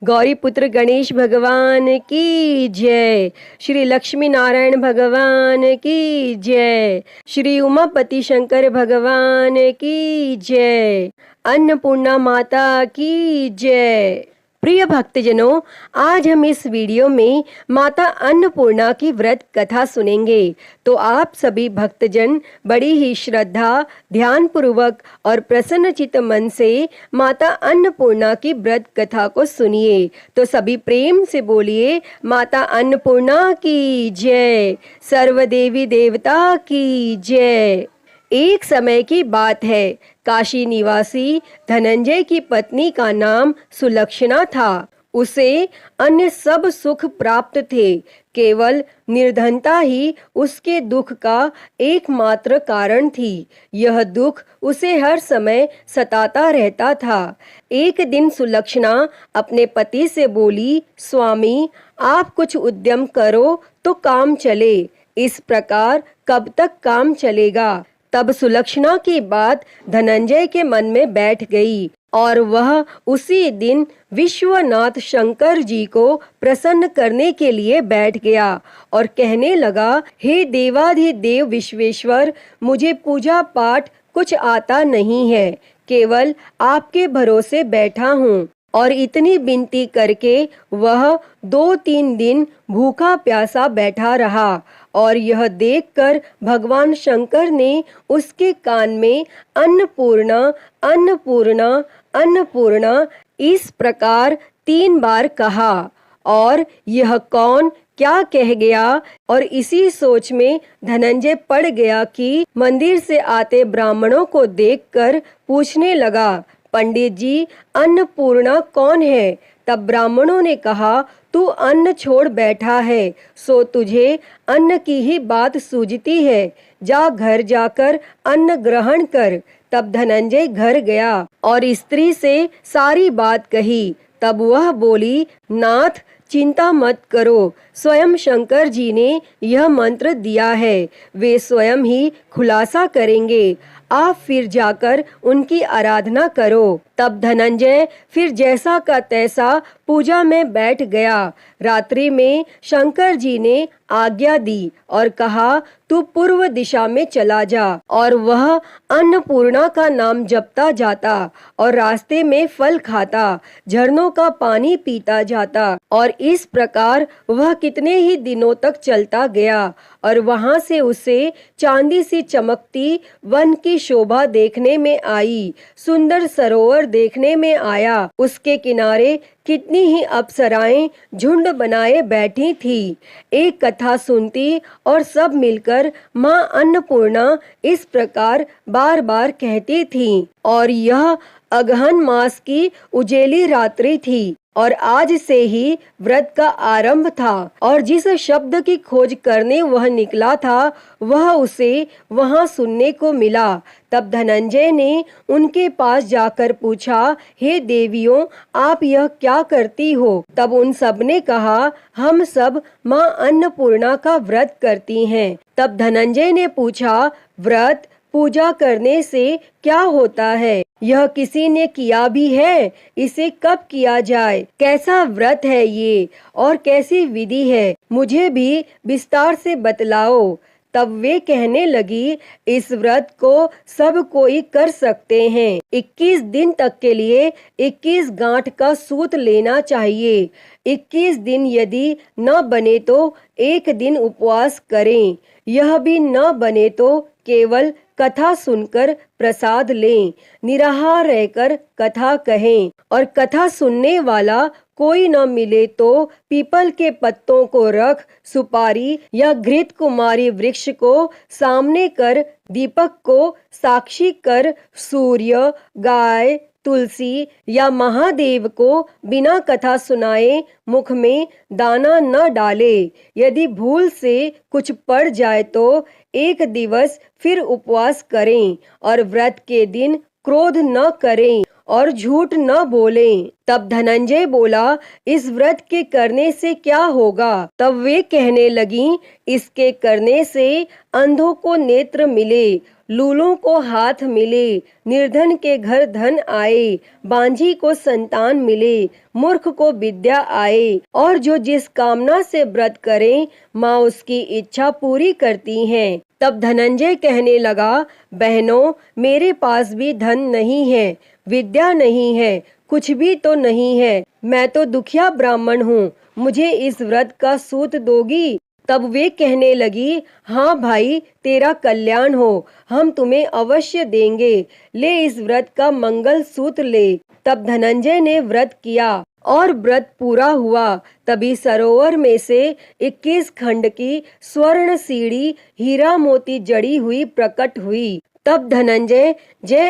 गौरी पुत्र गणेश भगवान की जय। श्री लक्ष्मी नारायण भगवान की जय। श्री उमापति शंकर भगवान की जय। अन्नपूर्णा माता की जय। प्रिय भक्तजनों, आज हम इस वीडियो में माता अन्नपूर्णा की व्रत कथा सुनेंगे। तो आप सभी भक्तजन बड़ी ही श्रद्धा, ध्यान पूर्वक और प्रसन्नचित्त मन से माता अन्नपूर्णा की व्रत कथा को सुनिए। तो सभी प्रेम से बोलिए, माता अन्नपूर्णा की जय, सर्व देवी देवता की जय। एक समय की बात है, काशी निवासी धनंजय की पत्नी का नाम सुलक्षणा था। उसे अन्य सब सुख प्राप्त थे, केवल निर्धनता ही उसके दुख का एकमात्र कारण थी। यह दुख उसे हर समय सताता रहता था। एक दिन सुलक्षणा अपने पति से बोली, स्वामी, आप कुछ उद्यम करो तो काम चले। इस प्रकार कब तक काम चलेगा? तब सुलक्षणा की बात धनंजय के मन में बैठ गई और वह उसी दिन विश्वनाथ शंकर जी को प्रसन्न करने के लिए बैठ गया और कहने लगा, हे देवाधिदेव विश्वेश्वर, मुझे पूजा पाठ कुछ आता नहीं है, केवल आपके भरोसे बैठा हूँ। और इतनी विनती करके वह 2-3 दिन भूखा प्यासा बैठा रहा और यह देखकर भगवान शंकर ने उसके कान में अन्नपूर्णा अन्नपूर्णा अन्नपूर्णा इस प्रकार 3 बार कहा। और यह कौन क्या कह गया? और इसी सोच में धनंजय पड़ गया कि मंदिर से आते ब्राह्मणों को देखकर पूछने लगा, पंडित जी, अन्नपूर्णा कौन है? तब ब्राह्मणों ने कहा, तू अन्न छोड़ बैठा है, सो तुझे अन्न की ही बात सूझती है। जा घर जाकर अन्न ग्रहण कर। तब धनंजय घर गया और स्त्री से सारी बात कही। तब वह बोली, नाथ, चिंता मत करो, स्वयं शंकर जी ने यह मंत्र दिया है, वे स्वयं ही खुलासा करेंगे। आप फिर जाकर उनकी आराधना करो। तब धनंजय फिर जैसा का तैसा पूजा में बैठ गया। रात्रि में शंकर जी ने आज्ञा दी और कहा, तू पूर्व दिशा में चला जा। और वह अन्नपूर्णा का नाम जपता जाता और रास्ते में फल खाता, झरनों का पानी पीता जाता। और इस प्रकार वह कितने ही दिनों तक चलता गया और वहां से उसे चांदी सी चमकती वन की शोभा देखने में आई, सुंदर सरोवर देखने में आया। उसके किनारे कितनी ही अप्सराएं झुंड बनाए बैठी थी, एक कथा सुनती और सब मिलकर माँ अन्नपूर्णा इस प्रकार बार बार कहती थी। और यह अगहन मास की उजेली रात्रि थी और आज से ही व्रत का आरंभ था। और जिस शब्द की खोज करने वह निकला था, वह उसे वहां सुनने को मिला। तब धनंजय ने उनके पास जाकर पूछा, हे देवियों, आप यह क्या करती हो? तब उन सब ने कहा, हम सब माँ अन्नपूर्णा का व्रत करती हैं। तब धनंजय ने पूछा, व्रत पूजा करने से क्या होता है? यह किसी ने किया भी है? इसे कब किया जाए? कैसा व्रत है ये और कैसी विधि है? मुझे भी विस्तार से बतलाओ। तब वे कहने लगी, इस व्रत को सब कोई कर सकते हैं। 21 दिन तक के लिए 21 गांठ का सूत लेना चाहिए। 21 दिन यदि न बने तो एक दिन उपवास करें। यह भी न बने तो केवल कथा सुनकर प्रसाद लें, निराहार रहकर कथा कहें। और कथा सुनने वाला कोई न मिले तो पीपल के पत्तों को रख, सुपारी या घृत कुमारी वृक्ष को सामने कर, दीपक को साक्षी कर, सूर्य, गाय, तुलसी या महादेव को बिना कथा सुनाए मुख में दाना न डाले। यदि भूल से कुछ पड़ जाए तो एक दिवस फिर उपवास करें और व्रत के दिन क्रोध न करें और झूठ न बोलें। तब धनंजय बोला, इस व्रत के करने से क्या होगा? तब वे कहने लगीं, इसके करने से अंधों को नेत्र मिले, लूलों को हाथ मिले, निर्धन के घर धन आए, बांझी को संतान मिले, मूर्ख को विद्या आए, और जो जिस कामना से व्रत करें माँ उसकी इच्छा पूरी करती हैं। तब धनंजय कहने लगा, बहनों, मेरे पास भी धन नहीं है, विद्या नहीं है, कुछ भी तो नहीं है, मैं तो दुखिया ब्राह्मण हूँ, मुझे इस व्रत का सूत दोगी? तब वे कहने लगी, हाँ भाई, तेरा कल्याण हो, हम तुम्हें अवश्य देंगे, ले इस व्रत का मंगल सूत्र ले। तब धनंजय ने व्रत किया और व्रत पूरा हुआ। तभी सरोवर में से 21 खंड की स्वर्ण सीढ़ी हीरा मोती जड़ी हुई प्रकट हुई। तब धनंजय जय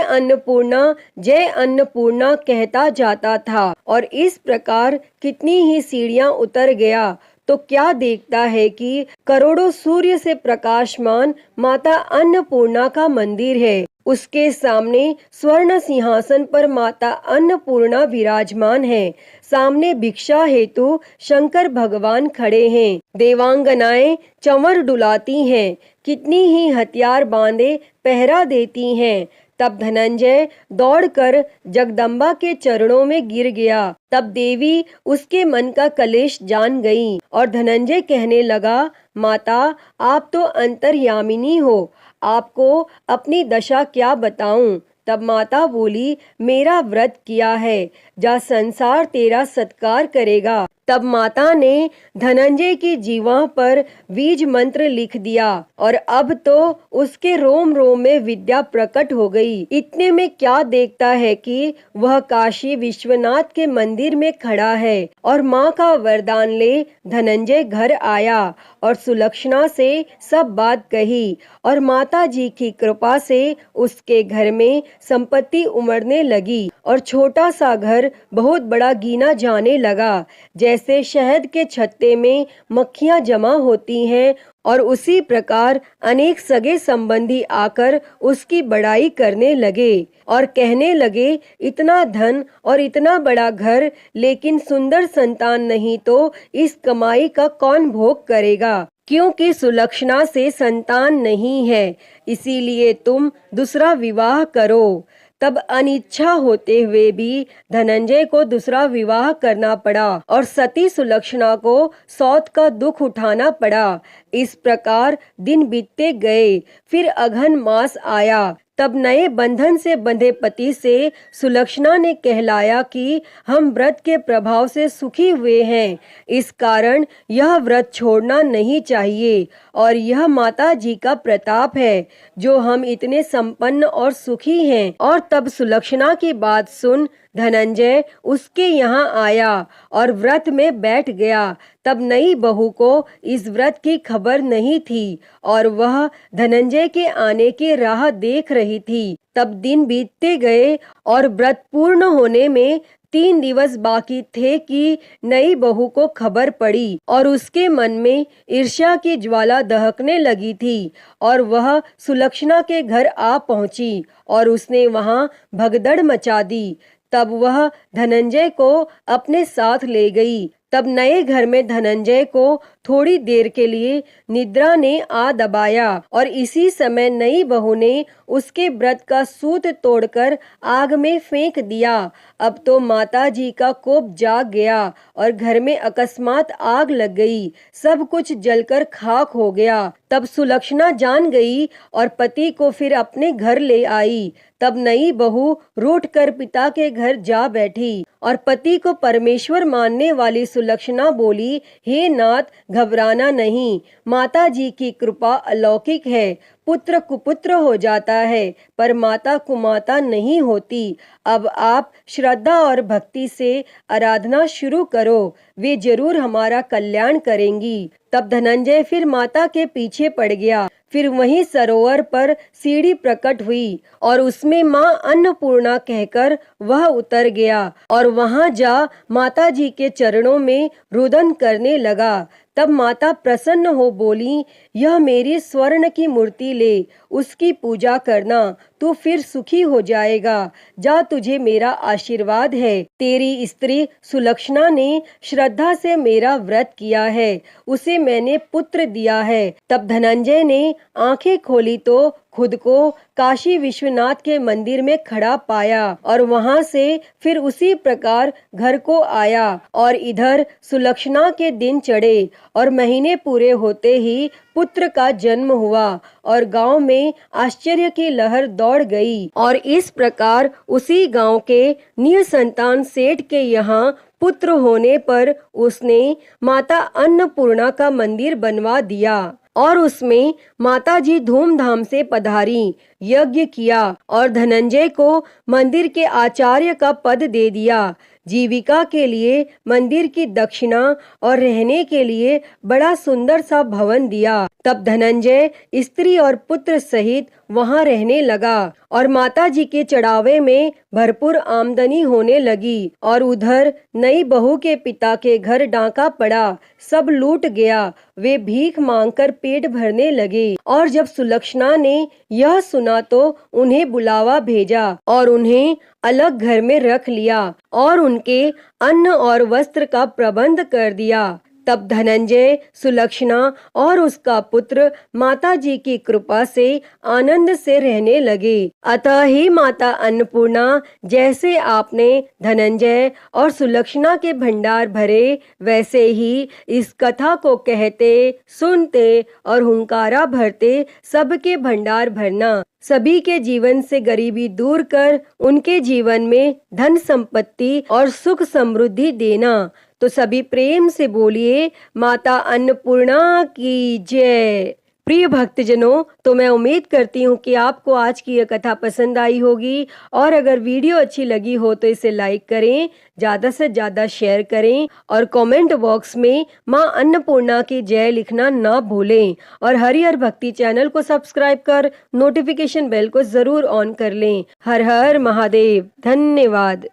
अन्नपूर्णा कहता जाता था और इस प्रकार कितनी ही सीढ़ियां उतर गया तो क्या देखता है कि करोड़ों सूर्य से प्रकाशमान माता अन्नपूर्णा का मंदिर है। उसके सामने स्वर्ण सिंहासन पर माता अन्नपूर्णा विराजमान है। सामने भिक्षा हेतु शंकर भगवान खड़े हैं। देवांगनाएं चंवर डुलाती हैं, कितनी ही हथियार बांधे पहरा देती हैं। तब धनंजय दौड़कर जगदम्बा के चरणों में गिर गया। तब देवी उसके मन का कलेश जान गई और धनंजय कहने लगा, माता, आप तो अंतर्यामिनी हो, आपको अपनी दशा क्या बताऊं? तब माता बोली, मेरा व्रत किया है, जा संसार तेरा सत्कार करेगा। तब माता ने धनंजय की जीवा पर बीज मंत्र लिख दिया और अब तो उसके रोम रोम में विद्या प्रकट हो गई। इतने में क्या देखता है कि वह काशी विश्वनाथ के मंदिर में खड़ा है और माँ का वरदान ले धनंजय घर आया और सुलक्षणा से सब बात कही और माता जी की कृपा से उसके घर में संपत्ति उमड़ने लगी और छोटा सा घर बहुत बड़ा गिना जाने लगा। जैसे शहद के छत्ते में मक्खियां जमा होती हैं और उसी प्रकार अनेक सगे संबंधी आकर उसकी बड़ाई करने लगे और कहने लगे, इतना धन और इतना बड़ा घर, लेकिन सुंदर संतान नहीं तो इस कमाई का कौन भोग करेगा? क्योंकि सुलक्षणा से संतान नहीं है, इसीलिए तुम दूसरा विवाह करो। तब अनिच्छा होते हुए भी धनंजय को दूसरा विवाह करना पड़ा और सती सुलक्षणा को सौत का दुख उठाना पड़ा। इस प्रकार दिन बीतते गए। फिर अघन मास आया। तब नए बंधन से बंधे पति से सुलक्षणा ने कहलाया कि हम व्रत के प्रभाव से सुखी हुए हैं, इस कारण यह व्रत छोड़ना नहीं चाहिए और यह माता जी का प्रताप है जो हम इतने संपन्न और सुखी हैं। और तब सुलक्षणा की बात सुन धनंजय उसके यहाँ आया और व्रत में बैठ गया। तब नई बहू को इस व्रत की खबर नहीं थी और वह धनंजय के आने की राह देख रही थी। तब दिन बीतते गए और व्रत पूर्ण होने में 3 दिवस बाकी थे कि नई बहू को खबर पड़ी और उसके मन में ईर्ष्या की ज्वाला दहकने लगी थी और वह सुलक्षणा के घर आ पहुंची और उसने वहां भगदड़ मचा दी। तब वह धनंजय को अपने साथ ले गई। तब नए घर में धनंजय को थोड़ी देर के लिए निद्रा ने आ दबाया और इसी समय नई बहू ने उसके व्रत का सूत तोड़कर आग में फेंक दिया। अब तो माता जी का कोप जाग गया और घर में अकस्मात आग लग गई, सब कुछ जलकर खाक हो गया। तब सुलक्षणा जान गई और पति को फिर अपने घर ले आई। तब नई बहू रूठ कर पिता के घर जा बैठी और पति को परमेश्वर मानने वाली सुलक्षणा बोली, हे नाथ, घबराना नहीं, माता जी की कृपा अलौकिक है। पुत्र कुपुत्र हो जाता है पर माता कुमाता नहीं होती। अब आप श्रद्धा और भक्ति से आराधना शुरू करो, वे जरूर हमारा कल्याण करेंगी। तब धनंजय फिर माता के पीछे पड़ गया। फिर वहीं सरोवर पर सीढ़ी प्रकट हुई और उसमें माँ अन्नपूर्णा कहकर वह उतर गया और वहां जा माता जी के चरणों में रुदन करने लगा। तब माता प्रसन्न हो बोली, यह मेरी स्वर्ण की मूर्ति ले, उसकी पूजा करना, तू फिर सुखी हो जाएगा। जा, तुझे मेरा आशीर्वाद है। तेरी स्त्री सुलक्षणा ने श्रद्धा से मेरा व्रत किया है, उसे मैंने पुत्र दिया है। तब धनंजय ने आंखें खोली तो खुद को काशी विश्वनाथ के मंदिर में खड़ा पाया और वहां से फिर उसी प्रकार घर को आया। और इधर सुलक्षणा के दिन चढ़े और महीने पूरे होते ही पुत्र का जन्म हुआ और गांव में आश्चर्य की लहर दौड़ गई। और इस प्रकार उसी गांव के निसंतान सेठ के यहाँ पुत्र होने पर उसने माता अन्नपूर्णा का मंदिर बनवा दिया और उसमें माताजी धूमधाम से पधारी, यज्ञ किया और धनंजय को मंदिर के आचार्य का पद दे दिया। जीविका के लिए मंदिर की दक्षिणा और रहने के लिए बड़ा सुंदर सा भवन दिया। तब धनंजय स्त्री और पुत्र सहित वहां रहने लगा और माताजी के चढ़ावे में भरपूर आमदनी होने लगी। और उधर नई बहू के पिता के घर डाका पड़ा, सब लूट गया। वे भीख मांगकर पेट भरने लगे। और जब सुलक्षणा ने यह सुना तो उन्हें बुलावा भेजा और उन्हें अलग घर में रख लिया और उनके अन्न और वस्त्र का प्रबंध कर दिया। तब धनंजय, सुलक्षणा और उसका पुत्र माताजी की कृपा से आनंद से रहने लगे। अतः ही माता अन्नपूर्णा, जैसे आपने धनंजय और सुलक्षणा के भंडार भरे, वैसे ही इस कथा को कहते, सुनते और हुंकारा भरते सबके भंडार भरना। सभी के जीवन से गरीबी दूर कर उनके जीवन में धन संपत्ति और सुख समृद्धि देना। तो सभी प्रेम से बोलिए, माता अन्नपूर्णा की जय। प्रिय भक्तजनों, तो मैं उम्मीद करती हूँ कि आपको आज की यह कथा पसंद आई होगी और अगर वीडियो अच्छी लगी हो तो इसे लाइक करें, ज़्यादा से ज़्यादा शेयर करें और कमेंट बॉक्स में माँ अन्नपूर्णा की जय लिखना ना भूलें। और हरिहर भक्ति चैनल को सब्सक्राइब कर नोटिफिकेशन बेल को ज़रूर ऑन कर लें। हर हर महादेव। धन्यवाद।